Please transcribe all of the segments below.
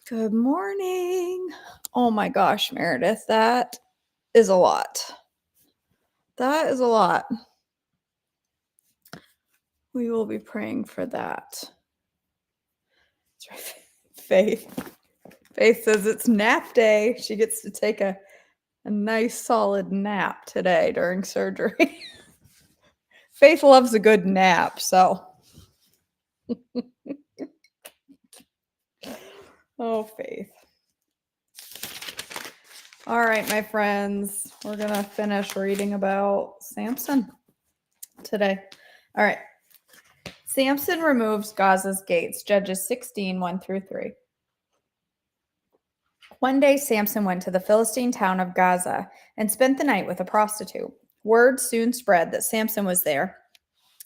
Good morning. Oh my gosh, Meredith, that is a lot. That is a lot. We will be praying for that. Faith. Faith says it's nap day. She gets to take a nice solid nap today during surgery. Faith loves a good nap, so. Oh, Faith. All right, my friends, we're going to finish reading about Samson today. All right. Samson removes Gaza's gates, Judges 16, 1 through 3. One day, Samson went to the Philistine town of Gaza and spent the night with a prostitute. Word soon spread that Samson was there.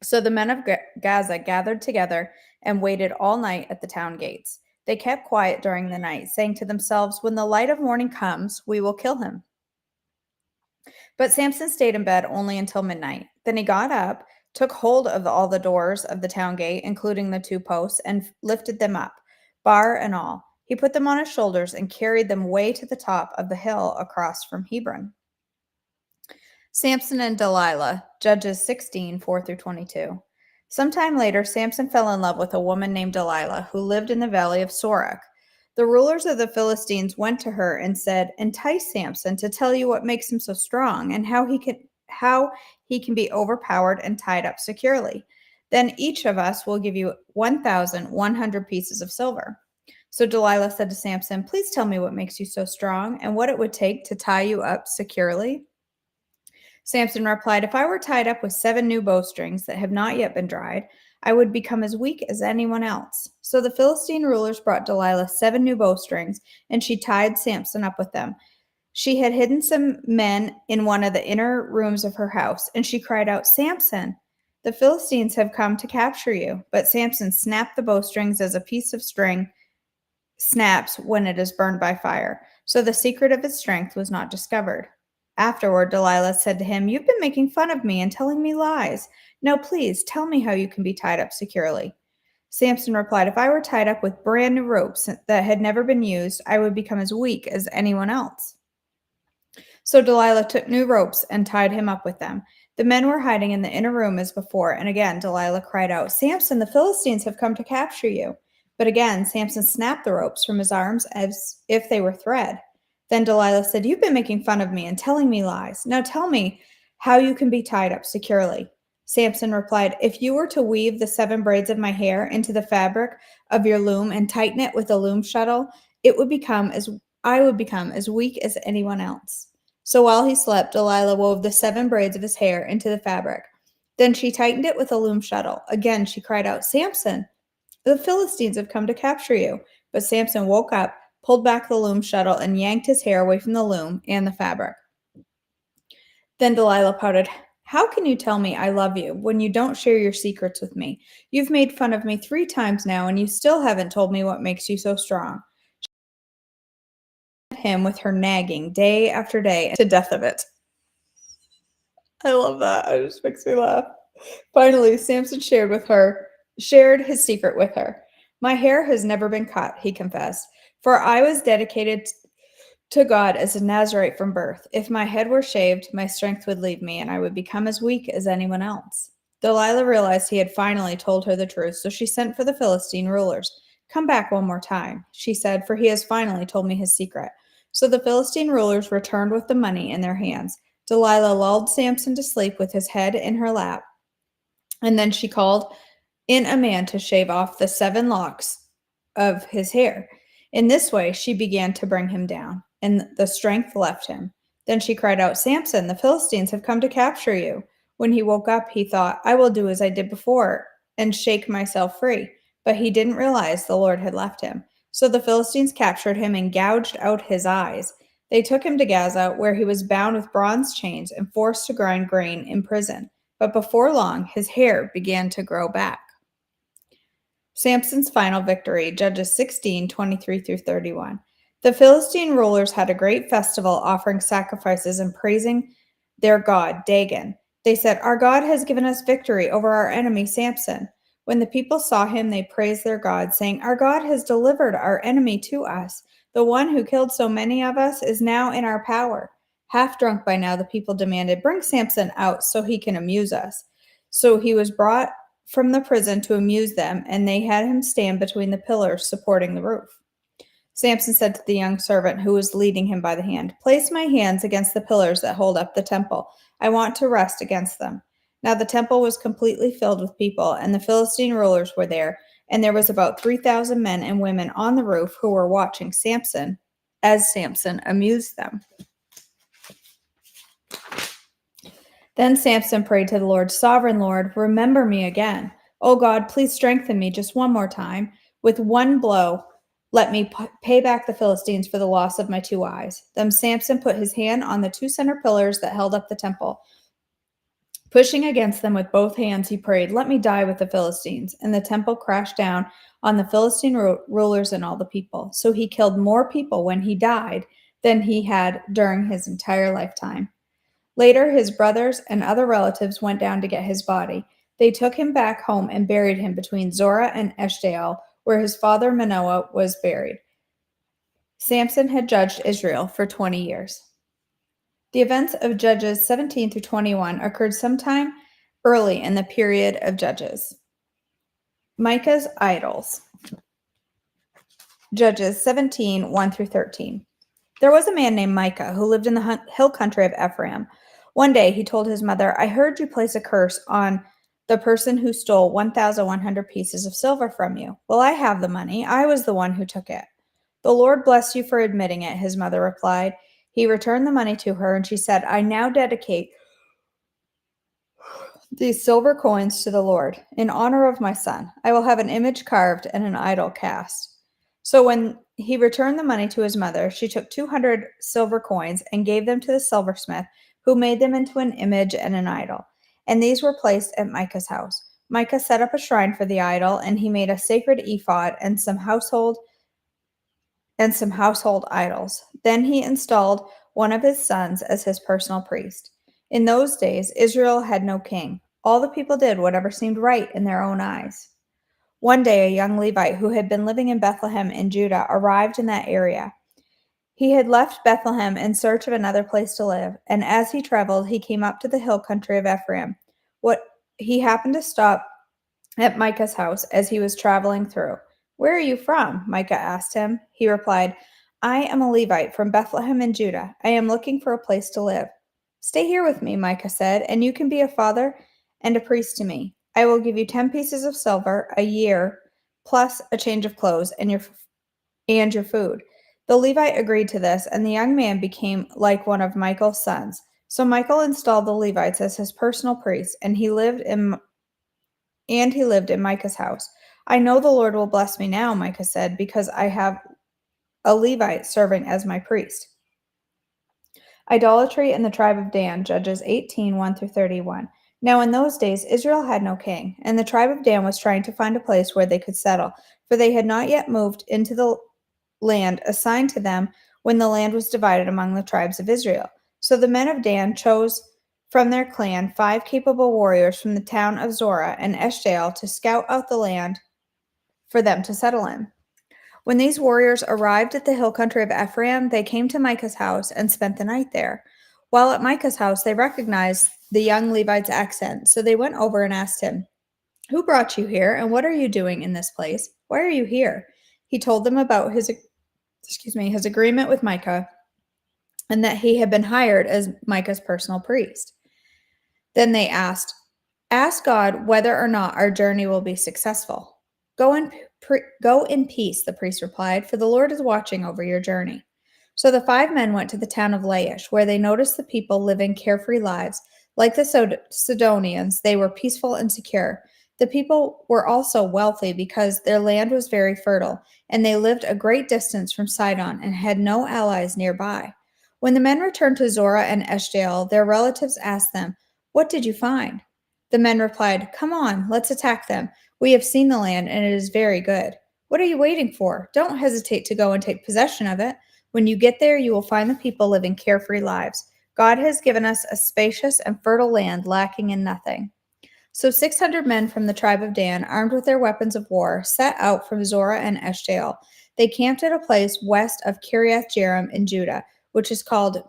So the men of Gaza gathered together and waited all night at the town gates. They kept quiet during the night, saying to themselves, "When the light of morning comes, we will kill him." But Samson stayed in bed only until midnight. Then he got up, took hold of all the doors of the town gate, including the 2 posts, and lifted them up, bar and all. He put them on his shoulders and carried them way to the top of the hill across from Hebron. Samson and Delilah, Judges 16, 4 through 22. Sometime later, Samson fell in love with a woman named Delilah who lived in the valley of Sorek. The rulers of the Philistines went to her and said, "Entice Samson to tell you what makes him so strong and how he can be overpowered and tied up securely. Then each of us will give you 1,100 pieces of silver." So Delilah said to Samson, "Please tell me what makes you so strong and what it would take to tie you up securely." Samson replied, "If I were tied up with 7 new bowstrings that have not yet been dried, I would become as weak as anyone else." So the Philistine rulers brought Delilah 7 new bowstrings, and she tied Samson up with them. She had hidden some men in one of the inner rooms of her house, and she cried out, "Samson, the Philistines have come to capture you." But Samson snapped the bowstrings as a piece of string snaps when it is burned by fire. So the secret of his strength was not discovered. Afterward, Delilah said to him, "You've been making fun of me and telling me lies. Now, please tell me how you can be tied up securely." Samson replied, "If I were tied up with brand new ropes that had never been used, I would become as weak as anyone else." So Delilah took new ropes and tied him up with them. The men were hiding in the inner room as before, and again Delilah cried out, "Samson, the Philistines have come to capture you." But again Samson snapped the ropes from his arms as if they were thread. Then Delilah said, "You've been making fun of me and telling me lies. Now tell me how you can be tied up securely." Samson replied, "If you were to weave the 7 braids of my hair into the fabric of your loom and tighten it with a loom shuttle, I would become as weak as anyone else." So while he slept, Delilah wove the 7 braids of his hair into the fabric. Then she tightened it with a loom shuttle. Again she cried out, "Samson, the Philistines have come to capture you." But Samson woke up, pulled back the loom shuttle, and yanked his hair away from the loom and the fabric. Then Delilah pouted, "How can you tell me I love you when you don't share your secrets with me? You've made fun of me 3 times now, and you still haven't told me what makes you so strong." Him with her nagging day after day to death of it. I love that. It just makes me laugh. Finally, Samson shared his secret with her. "My hair has never been cut," he confessed, "for I was dedicated to God as a Nazarite from birth. If my head were shaved, my strength would leave me, and I would become as weak as anyone else." Delilah realized he had finally told her the truth, so she sent for the Philistine rulers. "Come back one more time," she said, "for he has finally told me his secret." So the Philistine rulers returned with the money in their hands. Delilah lulled Samson to sleep with his head in her lap, and then she called in a man to shave off the 7 locks of his hair. In this way, she began to bring him down, and the strength left him. Then she cried out, "Samson, the Philistines have come to capture you." When he woke up, he thought, "I will do as I did before and shake myself free." But he didn't realize the Lord had left him. So the Philistines captured him and gouged out his eyes. They took him to Gaza, where he was bound with bronze chains and forced to grind grain in prison. But before long, his hair began to grow back. Samson's final victory, Judges 16, 23 through 31. The Philistine rulers had a great festival, offering sacrifices and praising their god, Dagon. They said, "Our God has given us victory over our enemy Samson." When the people saw him, they praised their God, saying, "Our God has delivered our enemy to us. The one who killed so many of us is now in our power." Half drunk by now, the people demanded, "Bring Samson out so he can amuse us." So he was brought from the prison to amuse them, and they had him stand between the pillars supporting the roof. Samson said to the young servant who was leading him by the hand, "Place my hands against the pillars that hold up the temple. I want to rest against them." Now the temple was completely filled with people, and the Philistine rulers were there, and there was about 3,000 men and women on the roof who were watching Samson as Samson amused them. Then Samson prayed to the Lord, "Sovereign Lord, remember me again. Oh God, please strengthen me just one more time. With one blow, let me pay back the Philistines for the loss of my 2 eyes." Then Samson put his hand on the 2 center pillars that held up the temple. Pushing against them with both hands, he prayed, "Let me die with the Philistines." And the temple crashed down on the Philistine rulers and all the people. So he killed more people when he died than he had during his entire lifetime. Later, his brothers and other relatives went down to get his body. They took him back home and buried him between Zorah and Eshtaol, where his father Manoah was buried. Samson had judged Israel for 20 years. The events of Judges 17 through 21 occurred sometime early in the period of Judges. Micah's idols. Judges 17, 1 through 13. There was a man named Micah who lived in the hill country of Ephraim. One day he told his mother, "I heard you place a curse on the person who stole 1,100 pieces of silver from you." "Well, I have the money. I was the one who took it." "The Lord bless you for admitting it," his mother replied. He returned the money to her, and she said, "I now dedicate these silver coins to the Lord. In honor of my son, I will have an image carved and an idol cast." So when he returned the money to his mother, she took 200 silver coins and gave them to the silversmith, who made them into an image and an idol. And these were placed at Micah's house. Micah set up a shrine for the idol, and he made a sacred ephod and some household idols. Then he installed one of his sons as his personal priest. In those days, Israel had no king. All the people did whatever seemed right in their own eyes. One day, a young Levite who had been living in Bethlehem in Judah arrived in that area. He had left Bethlehem in search of another place to live, and as he traveled, he came up to the hill country of Ephraim. He happened to stop at Micah's house as he was traveling through. "Where are you from?" Micah asked him. He replied, "I am a Levite from Bethlehem in Judah. I am looking for a place to live." "Stay here with me," Micah said, "and you can be a father and a priest to me. I will give you 10 pieces of silver a year, plus a change of clothes and your food." The Levite agreed to this, and the young man became like one of Michael's sons. So Michael installed the Levites as his personal priests, and he lived in Micah's house. "I know the Lord will bless me now," Micah said, "because I have a Levite serving as my priest." Idolatry in the tribe of Dan, Judges 18, 1 through 31. Now in those days Israel had no king, and the tribe of Dan was trying to find a place where they could settle, for they had not yet moved into the land assigned to them when the land was divided among the tribes of Israel. So the men of Dan chose from their clan 5 capable warriors from the town of Zorah and Eshtaol to scout out the land for them to settle in. When these warriors arrived at the hill country of Ephraim, they came to Micah's house and spent the night there. While at Micah's house, they recognized the young Levite's accent, so they went over and asked him, "Who brought you here, and what are you doing in this place? Why are you here?" He told them about his agreement with Micah and that he had been hired as Micah's personal priest. Then they asked, "Ask God whether or not our journey will be successful." Go in peace," the priest replied, "for the Lord is watching over your journey." So the 5 men went to the town of Laish, where they noticed the people living carefree lives. Like the Sidonians, they were peaceful and secure. The people were also wealthy because their land was very fertile, and they lived a great distance from Sidon and had no allies nearby. When the men returned to Zorah and Eshtaol, their relatives asked them, "What did you find?" The men replied, "Come on, let's attack them. We have seen the land, and it is very good." "What are you waiting for? Don't hesitate to go and take possession of it. When you get there, you will find the people living carefree lives. God has given us a spacious and fertile land lacking in nothing." So 600 men from the tribe of Dan, armed with their weapons of war, set out from Zorah and Eshtaol. They camped at a place west of Kiriath Jearim in Judah, which is called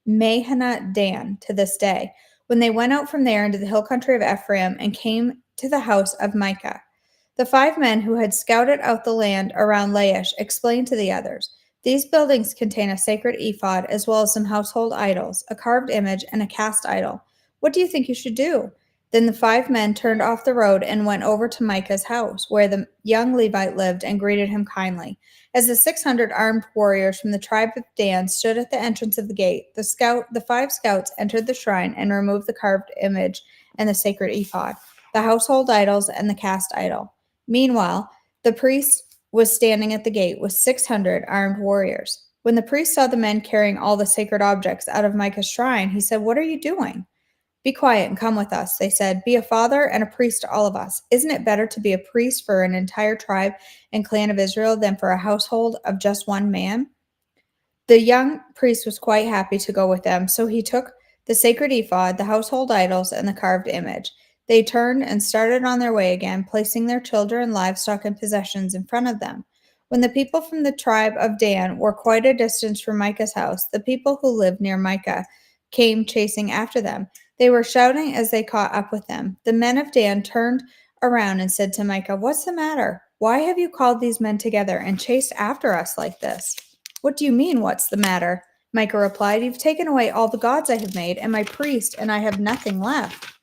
Mahaneh Dan to this day. When they went out from there into the hill country of Ephraim and came to the house of Micah, the 5 men who had scouted out the land around Laish explained to the others, "These buildings contain a sacred ephod as well as some household idols, a carved image, and a cast idol. What do you think you should do?" Then the 5 men turned off the road and went over to Micah's house, where the young Levite lived, and greeted him kindly. As the 600 armed warriors from the tribe of Dan stood at the entrance of the gate, the 5 scouts entered the shrine and removed the carved image and the sacred ephod, the household idols, and the cast idol. Meanwhile, the priest was standing at the gate with 600 armed warriors. When the priest saw the men carrying all the sacred objects out of Micah's shrine, he said, "What are you doing?" "Be quiet and come with us," they said. "Be a father and a priest to all of us. Isn't it better to be a priest for an entire tribe and clan of Israel than for a household of just one man?" The young priest was quite happy to go with them, so he took the sacred ephod, the household idols, and the carved image. They turned and started on their way again, placing their children, livestock, and possessions in front of them. When the people from the tribe of Dan were quite a distance from Micah's house, the people who lived near Micah came chasing after them. They were shouting as they caught up with them. The men of Dan turned around and said to Micah, "What's the matter? Why have you called these men together and chased after us like this?" "What do you mean, what's the matter?" Micah replied. "You've taken away all the gods I have made, and my priest, and I have nothing left."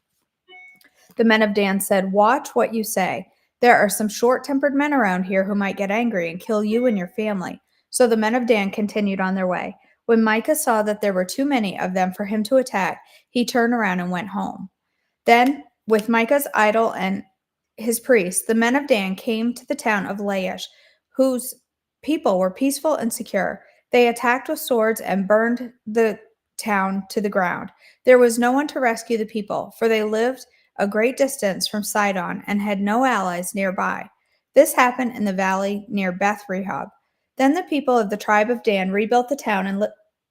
The men of Dan said, "Watch what you say. There are some short-tempered men around here who might get angry and kill you and your family." So the men of Dan continued on their way. When Micah saw that there were too many of them for him to attack, he turned around and went home. Then, with Micah's idol and his priests, the men of Dan came to the town of Laish, whose people were peaceful and secure. They attacked with swords and burned the town to the ground. There was no one to rescue the people, for they lived a great distance from Sidon and had no allies nearby. This happened in the valley near Beth Rehob. Then the people of the tribe of Dan rebuilt the town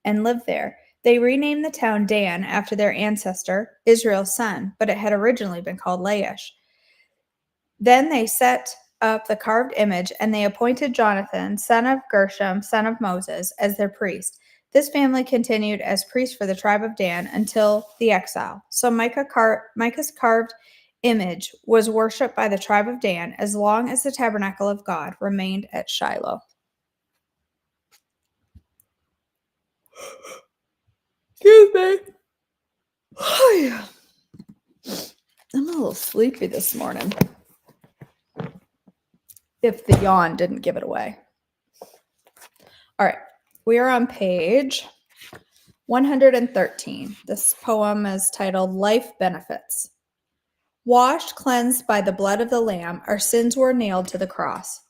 and lived there. They renamed the town Dan after their ancestor, Israel's son, but it had originally been called Laish. Then they set up the carved image, and they appointed Jonathan, son of Gershom, son of Moses, as their priest. This family continued as priest for the tribe of Dan until the exile. So Micah's carved image was worshipped by the tribe of Dan as long as the tabernacle of God remained at Shiloh. Excuse me. I'm a little sleepy this morning. If the yawn didn't give it away. All right, we are on page 113. This poem is titled Life Benefits. Washed, cleansed by the blood of the Lamb, our sins were nailed to the cross.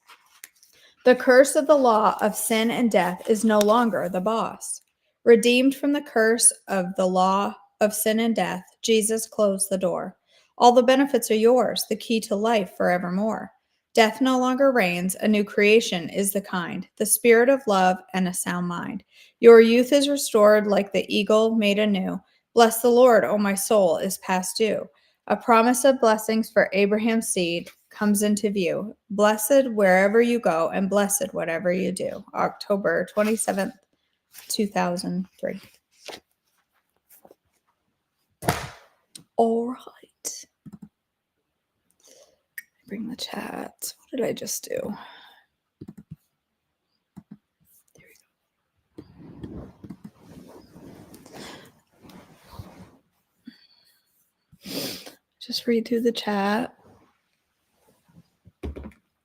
The curse of the law of sin and death is no longer the boss. Redeemed from the curse of the law of sin and death, Jesus closed the door. All the benefits are yours, the key to life forevermore. Death no longer reigns, a new creation is the kind, the spirit of love and a sound mind. Your youth is restored like the eagle made anew. Bless the Lord, O my soul, is past due. A promise of blessings for Abraham's seed comes into view. Blessed wherever you go and blessed whatever you do. October 27th, 2003. All right. Bring the chat. What did I just do? There we go. Just read through the chat.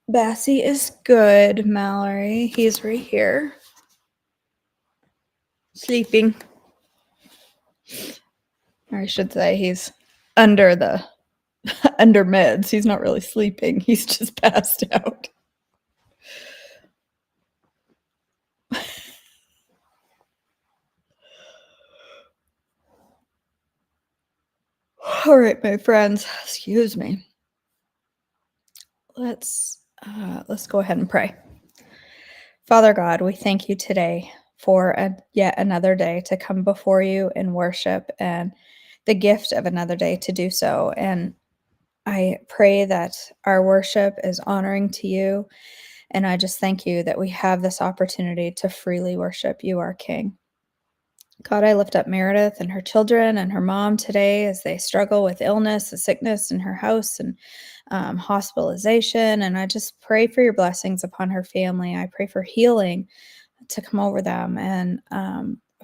Bassie is good, Mallory. He's right here. Sleeping. Or I should say he's under meds. He's not really sleeping. He's just passed out. All right, my friends, excuse me. Let's go ahead and pray. Father God, we thank you today for yet another day to come before you in worship and the gift of another day to do so. And I pray that our worship is honoring to you. And I just thank you that we have this opportunity to freely worship you, our King. God, I lift up Meredith and her children and her mom today as they struggle with illness, the sickness in her house, and hospitalization. And I just pray for your blessings upon her family. I pray for healing to come over them and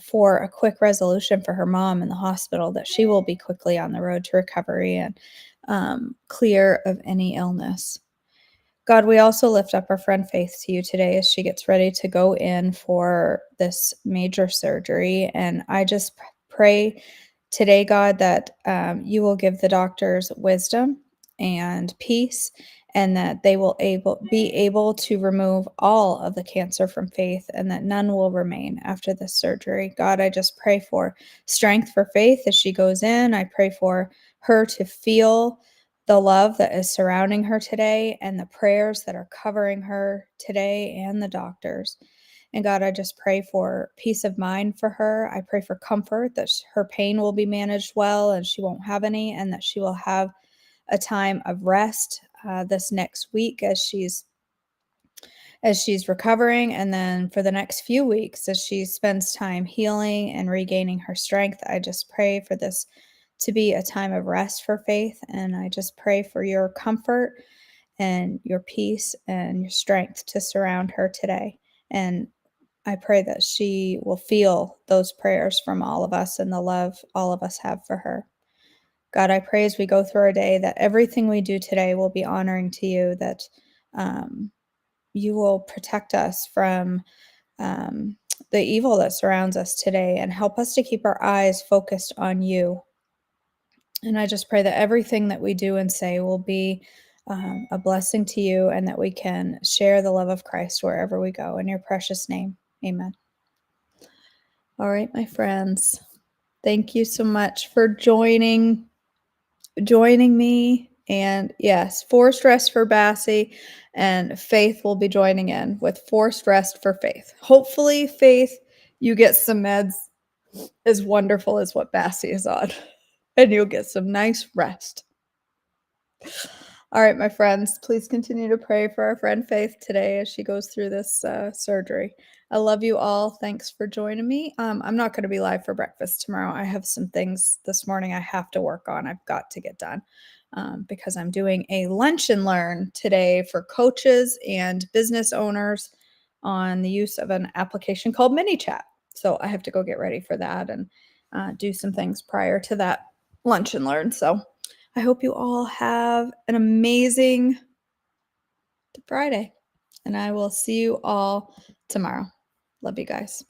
for a quick resolution for her mom in the hospital, that she will be quickly on the road to recovery and clear of any illness. God, we also lift up our friend Faith to you today as she gets ready to go in for this major surgery. And I just pray today, God, that you will give the doctors wisdom and peace, and that they will be able to remove all of the cancer from Faith, and that none will remain after this surgery. God, I just pray for strength for Faith as she goes in. I pray for her to feel the love that is surrounding her today, and the prayers that are covering her today, and the doctors. And God, I just pray for peace of mind for her. I pray for comfort, that her pain will be managed well and she won't have any, and that she will have a time of rest this next week as she's recovering, and then for the next few weeks as she spends time healing and regaining her strength. I just pray for this to be a time of rest for Faith, and I just pray for your comfort and your peace and your strength to surround her today. And I pray that she will feel those prayers from all of us and the love all of us have for her. God, I pray as we go through our day that everything we do today will be honoring to you, that um, you will protect us from um, the evil that surrounds us today, and help us to keep our eyes focused on you. And I just pray that everything that we do and say will be a blessing to you, and that we can share the love of Christ wherever we go. In your precious name, amen. All right, my friends, thank you so much for joining me. And yes, forced rest for Bassie, and Faith will be joining in with forced rest for Faith. Hopefully, Faith, you get some meds as wonderful as what Bassie is on, and you'll get some nice rest. All right, my friends, please continue to pray for our friend Faith today as she goes through this surgery. I love you all. Thanks for joining me. I'm not going to be live for breakfast tomorrow. I have some things this morning I have to work on. I've got to get done because I'm doing a lunch and learn today for coaches and business owners on the use of an application called ManyChat. So I have to go get ready for that and do some things prior to that lunch and learn. So I hope you all have an amazing Friday, and I will see you all tomorrow. Love you guys.